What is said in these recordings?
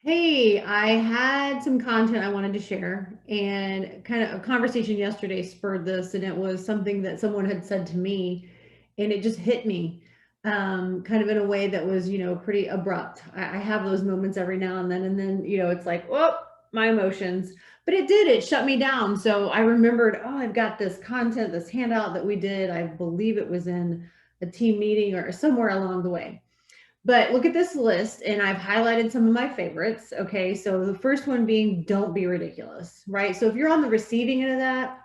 Hey, I had some content I wanted to share, and kind of a conversation yesterday spurred this, and it was something that someone had said to me, and it just hit me, kind of in a way that was, pretty abrupt. I have those moments every now and then, it's like, oh, my emotions. But it did, it shut me down. So I remembered, oh, I've got this content, this handout that we did. I believe it was in a team meeting or somewhere along the way. But look at this list, and I've highlighted some of my favorites. Okay, so the first one being don't be ridiculous, right? So if you're on the receiving end of that,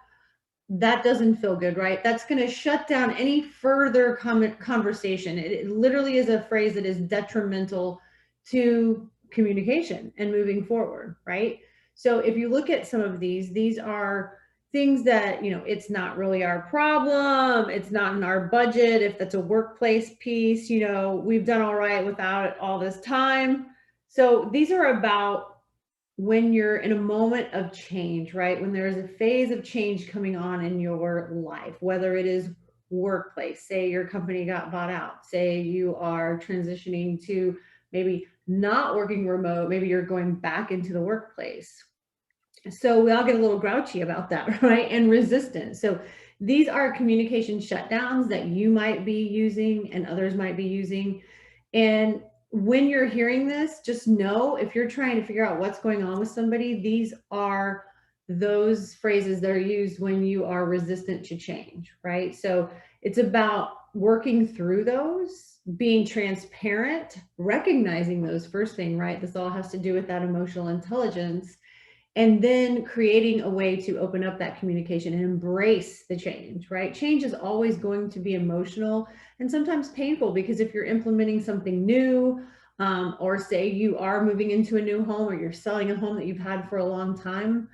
that doesn't feel good, right? That's going to shut down any further conversation. It literally is a phrase that is detrimental to communication and moving forward, right? So if you look at some of these are things that, it's not really our problem. It's not in our budget. If that's a workplace piece, we've done all right without it all this time. So these are about when you're in a moment of change, right? When there's a phase of change coming on in your life, whether it is workplace, say your company got bought out, say you are transitioning to maybe not working remote, maybe you're going back into the workplace. So we all get a little grouchy about that, right? And resistant. So these are communication shutdowns that you might be using and others might be using. And when you're hearing this, just know if you're trying to figure out what's going on with somebody, these are those phrases that are used when you are resistant to change, right? So it's about working through those, being transparent, recognizing those first thing, right? This all has to do with that emotional intelligence, and then creating a way to open up that communication and embrace the change, right? Change is always going to be emotional and sometimes painful, because if you're implementing something new, or say you are moving into a new home or you're selling a home that you've had for a long time,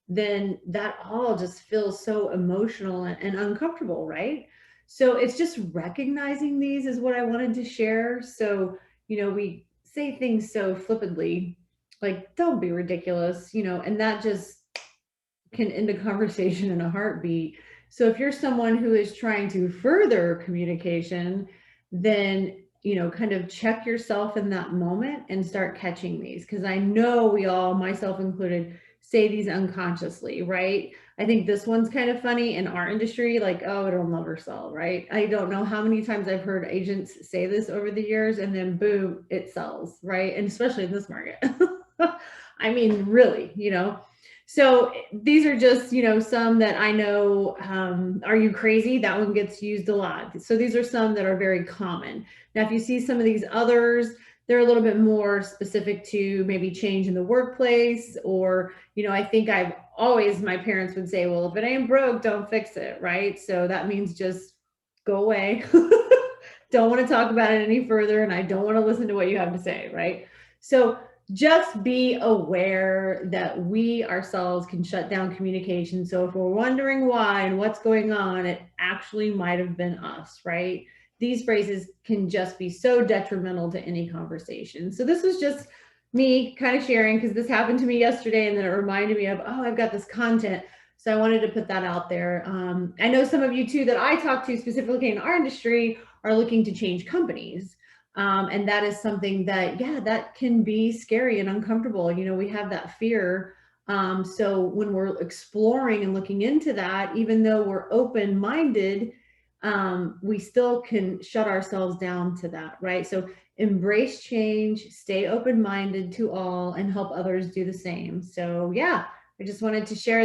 then that all just feels so emotional and uncomfortable, right? So it's just recognizing these is what I wanted to share. So, we say things so flippantly, like, don't be ridiculous, and that just can end a conversation in a heartbeat. So if you're someone who is trying to further communication, then, kind of check yourself in that moment and start catching these. Because I know we all, myself included, say these unconsciously, right? I think this one's kind of funny in our industry, like, oh, it'll never sell, right? I don't know how many times I've heard agents say this over the years, and then boom, it sells, right? And especially in this market. I mean, really, so these are just, some that I know. Are you crazy? That one gets used a lot. So these are some that are very common. Now, if you see some of these others, they're a little bit more specific to maybe change in the workplace, or, I think my parents would say, well, if it ain't broke, don't fix it, right? So that means just go away. Don't want to talk about it any further, and I don't want to listen to what you have to say, right? So just be aware that we ourselves can shut down communication. So if we're wondering why and what's going on, it actually might have been us, right? These phrases can just be so detrimental to any conversation. So this was just me kind of sharing, because this happened to me yesterday, and then it reminded me of, oh, I've got this content. So I wanted to put that out there. I know some of you too that I talk to specifically in our industry are looking to change companies. And that is something that, yeah, that can be scary and uncomfortable. We have that fear. So when we're exploring and looking into that, even though we're open minded, we still can shut ourselves down to that, right? So embrace change, stay open minded to all, and help others do the same. So, yeah, I just wanted to share